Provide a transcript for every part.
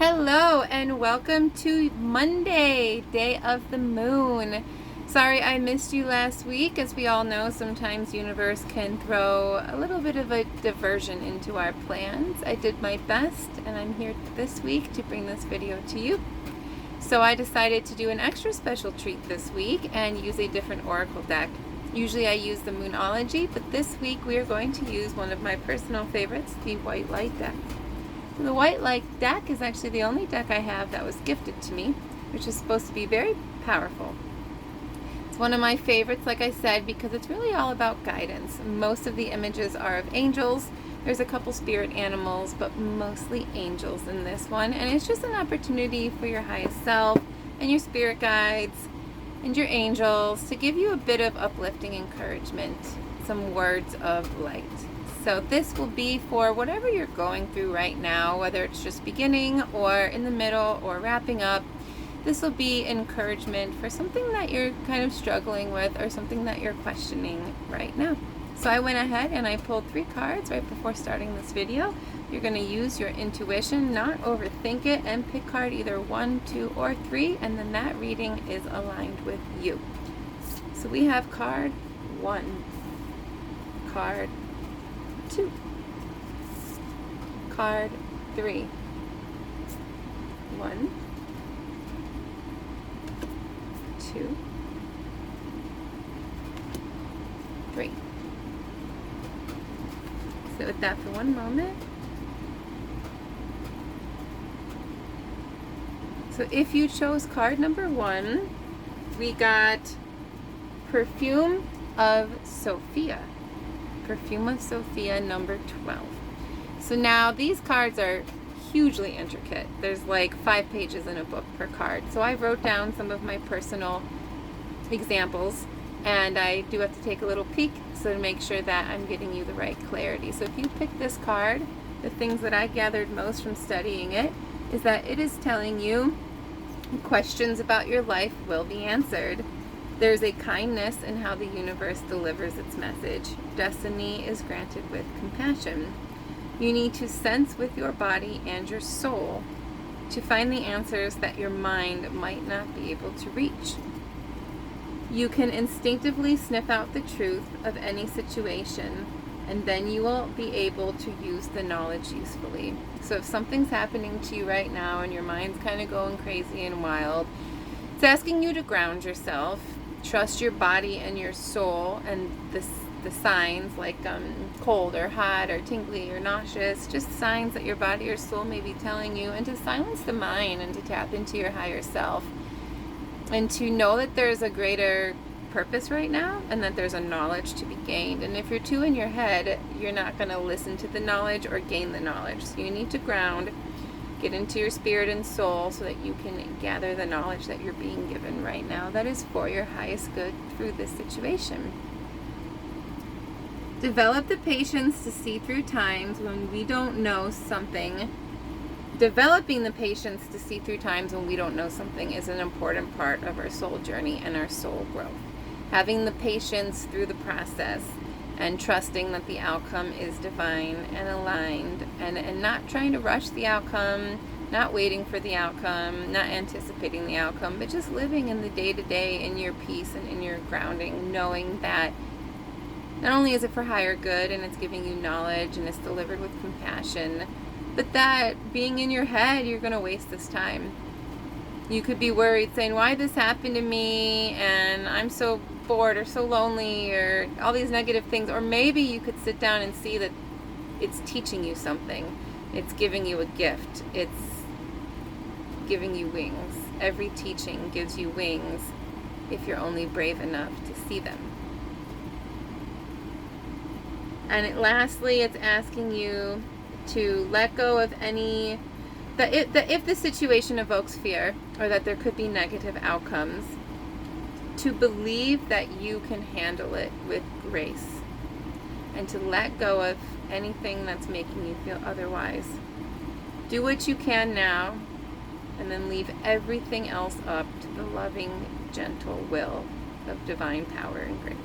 Hello and welcome to Monday, day of the moon. Sorry I missed you last week. As we all know, sometimes universe can throw a little bit of a diversion into our plans. I did my best and I'm here this week to bring this video to you. So I decided to do an extra special treat this week and use a different oracle deck. Usually I use the Moonology, but this week we are going to use one of my personal favorites, the White Light deck. The White Light deck is actually the only deck I have that was gifted to me, which is supposed to be very powerful. It's one of my favorites, like I said, because it's really all about guidance. Most of the images are of angels. There's a couple spirit animals, but mostly angels in this one. And it's just an opportunity for your highest self and your spirit guides and your angels to give you a bit of uplifting encouragement, some words of light. So this will be for whatever you're going through right now, whether it's just beginning or in the middle or wrapping up. This will be encouragement for something that you're kind of struggling with or something that you're questioning right now. So I went ahead and I pulled 3 cards right before starting this video. You're going to use your intuition, not overthink it, and pick card either 1, 2, or 3, and then that reading is aligned with you. So we have card 1, card 2, card 3, 1, 2, 3. Sit with that for one moment. So if you chose card number 1, we got Perfume of Sophia. Perfume of Sophia, number 12. So now these cards are hugely intricate. There's like 5 pages in a book per card. So I wrote down some of my personal examples, and I do have to take a little peek so to make sure that I'm getting you the right clarity. So if you pick this card, the things that I gathered most from studying it is that it is telling you questions about your life will be answered. There's a kindness in how the universe delivers its message. Destiny is granted with compassion. You need to sense with your body and your soul to find the answers that your mind might not be able to reach. You can instinctively sniff out the truth of any situation, and then you will be able to use the knowledge usefully. So if something's happening to you right now and your mind's kind of going crazy and wild, it's asking you to ground yourself. Trust your body and your soul and the signs like cold or hot or tingly or nauseous, just signs that your body or soul may be telling you, and to silence the mind and to tap into your higher self and to know that there's a greater purpose right now and that there's a knowledge to be gained. And if you're too in your head, you're not going to listen to the knowledge or gain the knowledge. So you need to ground, get into your spirit and soul so that you can gather the knowledge that you're being given right now that is for your highest good through this situation. Develop the patience to see through times when we don't know something. Developing the patience to see through times when we don't know something is an important part of our soul journey and our soul growth. Having the patience through the process and trusting that the outcome is divine and aligned, and not trying to rush the outcome, not waiting for the outcome, not anticipating the outcome, but just living in the day-to-day in your peace and in your grounding, knowing that not only is it for higher good and it's giving you knowledge and it's delivered with compassion, but that being in your head, you're going to waste this time. You could be worried saying, why this happened to me, and I'm so bored or so lonely, or all these negative things. Or maybe you could sit down and see that it's teaching you something. It's giving you a gift. It's giving you wings. Every teaching gives you wings if you're only brave enough to see them. And lastly, it's asking you to let go of any, if the situation evokes fear or that there could be negative outcomes, to believe that you can handle it with grace and to let go of anything that's making you feel otherwise. Do what you can now and then leave everything else up to the loving, gentle will of divine power and grace.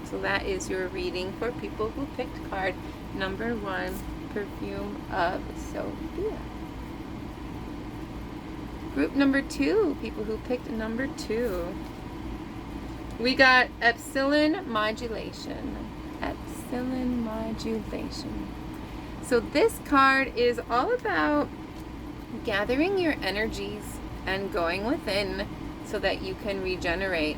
So that is your reading for people who picked card number 1, Perfume of Sophia. Group number 2, people who picked number 2. We got epsilon modulation. Epsilon modulation. So this card is all about gathering your energies and going within so that you can regenerate.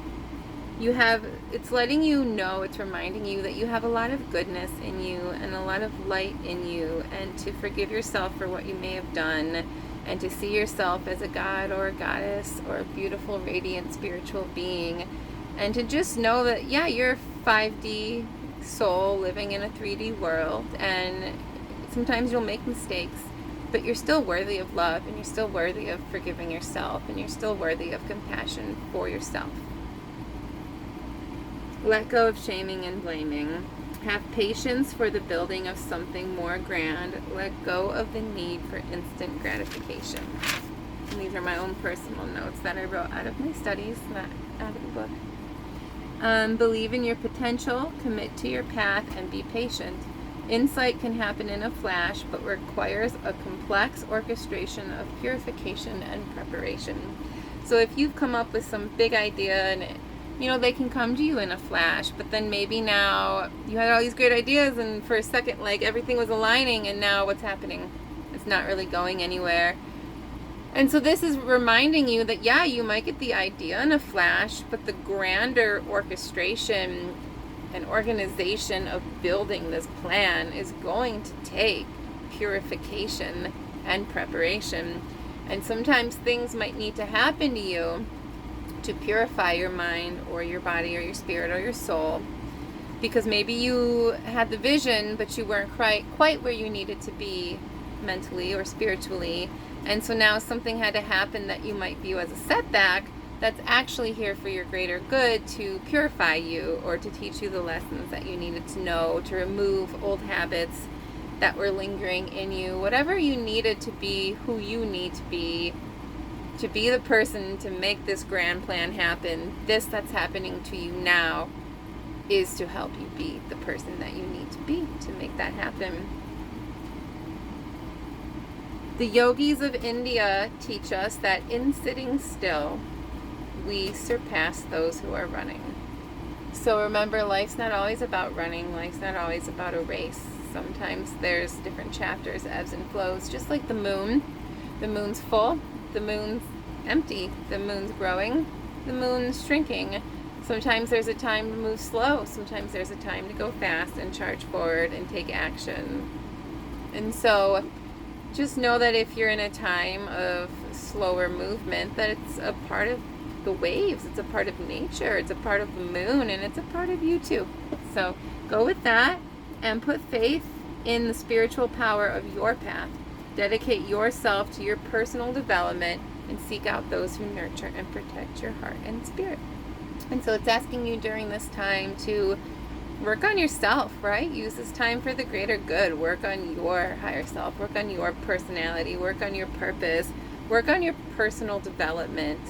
It's letting you know, it's reminding you that you have a lot of goodness in you and a lot of light in you, and to forgive yourself for what you may have done, and to see yourself as a god or a goddess or a beautiful, radiant, spiritual being, and to just know that, yeah, you're a 5D soul living in a 3D world, and sometimes you'll make mistakes, but you're still worthy of love, and you're still worthy of forgiving yourself, and you're still worthy of compassion for yourself. Let go of shaming and blaming. Have patience for the building of something more grand. Let go of the need for instant gratification. And these are my own personal notes that I wrote out of my studies, not out of the book. Believe in your potential, commit to your path, and be patient. Insight can happen in a flash, but requires a complex orchestration of purification and preparation. So if you've come up with some big idea, and they can come to you in a flash, but then maybe now you had all these great ideas, and for a second, like, everything was aligning, and now what's happening? It's not really going anywhere. And so this is reminding you that, yeah, you might get the idea in a flash, but the grander orchestration and organization of building this plan is going to take purification and preparation. And sometimes things might need to happen to you to purify your mind or your body or your spirit or your soul, because maybe you had the vision but you weren't quite where you needed to be mentally or spiritually, and so now something had to happen that you might view as a setback that's actually here for your greater good, to purify you or to teach you the lessons that you needed to know, to remove old habits that were lingering in you, whatever you needed to be who you need to be the person to make this grand plan happen. This that's happening to you now is to help you be the person that you need to be to make that happen. The yogis of India teach us that in sitting still, we surpass those who are running. So remember, life's not always about running. Life's not always about a race. Sometimes there's different chapters, ebbs and flows, just like the moon. The moon's full, the moon's empty, the moon's growing, the moon's shrinking. Sometimes there's a time to move slow, sometimes there's a time to go fast and charge forward and take action. And so just know that if you're in a time of slower movement, that it's a part of the waves, it's a part of nature, it's a part of the moon, and it's a part of you too. So go with that and put faith in the spiritual power of your path. Dedicate yourself to your personal development and seek out those who nurture and protect your heart and spirit. And so it's asking you during this time to work on yourself, right? Use this time for the greater good. Work on your higher self. Work on your personality. Work on your purpose. Work on your personal development.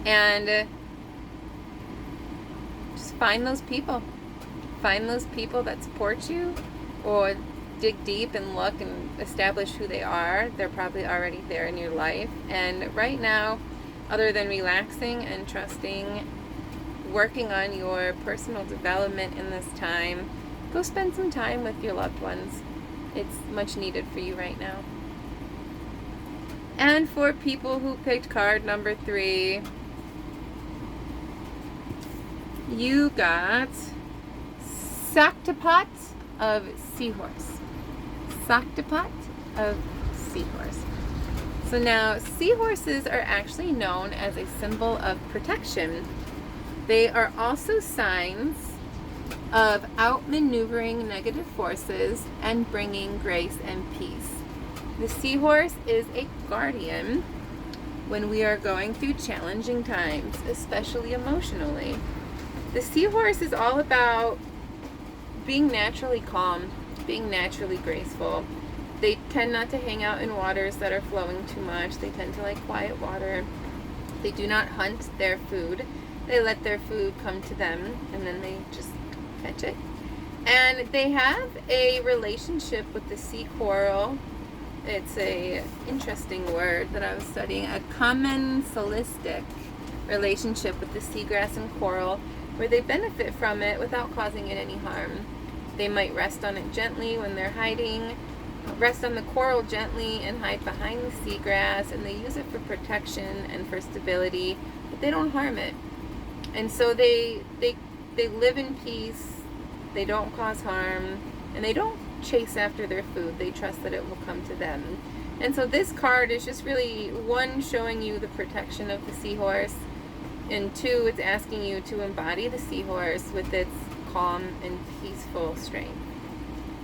And just find those people. Find those people that support you, or dig deep and look and establish who they are. They're probably already there in your life. And right now, other than relaxing and trusting, working on your personal development in this time, go spend some time with your loved ones. It's much needed for you right now. And for people who picked card number 3, you got Shaktipat of Seahorse. Shaktipat of Seahorse. So now, seahorses are actually known as a symbol of protection. They are also signs of outmaneuvering negative forces and bringing grace and peace. The seahorse is a guardian when we are going through challenging times, especially emotionally. The seahorse is all about being naturally calm, being naturally graceful. They tend not to hang out in waters that are flowing too much. They tend to like quiet water. They do not hunt their food. They let their food come to them, and then they just catch it. And they have a relationship with the sea coral It's a interesting word that I was studying, a commensalistic relationship with the seagrass and coral, where they benefit from it without causing it any harm. They might rest on it gently when they're hiding, rest on the coral gently and hide behind the seagrass, and they use it for protection and for stability, but they don't harm it. And so they live in peace, they don't cause harm, and they don't chase after their food. They trust that it will come to them. And so this card is just really, one, showing you the protection of the seahorse, and two, it's asking you to embody the seahorse with its calm and peaceful strength,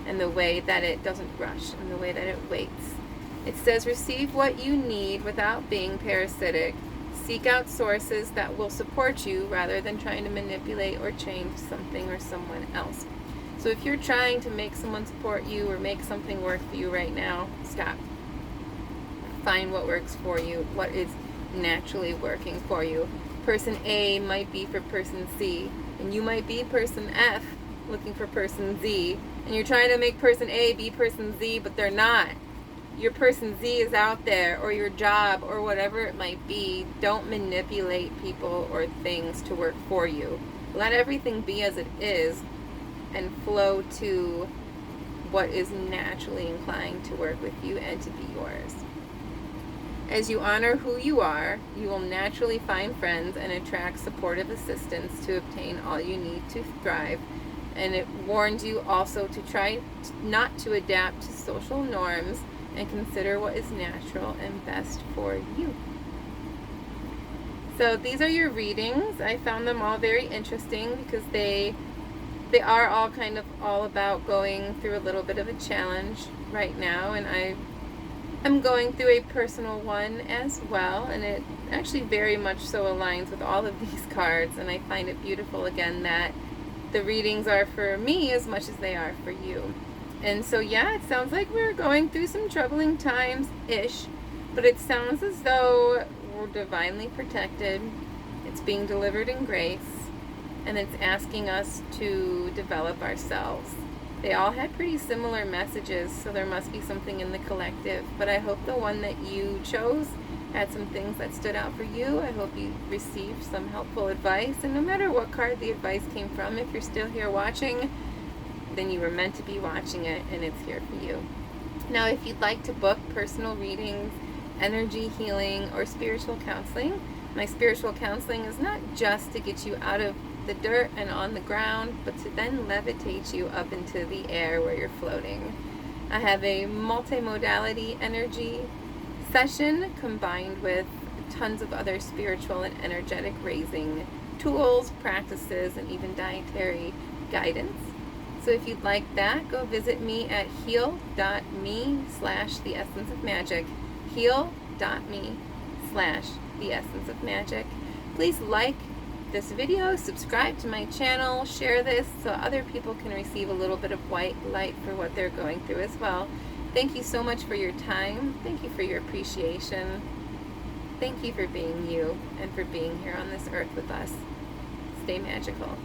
and the way that it doesn't rush, and the way that it waits. It says, receive what you need without being parasitic. Seek out sources that will support you rather than trying to manipulate or change something or someone else. So if you're trying to make someone support you or make something work for you right now, stop. Find what works for you, what is naturally working for you. Person A might be for person C, and you might be person F looking for person Z, and you're trying to make person A be person Z, but they're not. Your person Z is out there, or your job, or whatever it might be. Don't manipulate people or things to work for you. Let everything be as it is and flow to what is naturally inclined to work with you and to be yours. As you honor who you are, you will naturally find friends and attract supportive assistance to obtain all you need to thrive. And it warns you also to try not to adapt to social norms and consider what is natural and best for you. So these are your readings. I found them all very interesting because they are all kind of all about going through a little bit of a challenge right now, and I'm going through a personal one as well, and it actually very much so aligns with all of these cards, and I find it beautiful again that the readings are for me as much as they are for you. And so yeah, it sounds like we're going through some troubling times-ish, but it sounds as though we're divinely protected. It's being delivered in grace, and it's asking us to develop ourselves. They all had pretty similar messages, so there must be something in the collective, but I hope the one that you chose had some things that stood out for you. I hope you received some helpful advice, and no matter what card the advice came from, if you're still here watching, then you were meant to be watching it, and it's here for you. Now, if you'd like to book personal readings, energy healing, or spiritual counseling, my spiritual counseling is not just to get you out of the dirt and on the ground, but to then levitate you up into the air where you're floating. I have a multimodality energy session combined with tons of other spiritual and energetic raising tools, practices, and even dietary guidance. So if you'd like that, go visit me at heal.me/theessenceofmagic. heal.me/theessenceofmagic. Please like this video, subscribe to my channel, share this so other people can receive a little bit of white light for what they're going through as well. Thank you so much for your time. Thank you for your appreciation. Thank you for being you and for being here on this earth with us. Stay magical.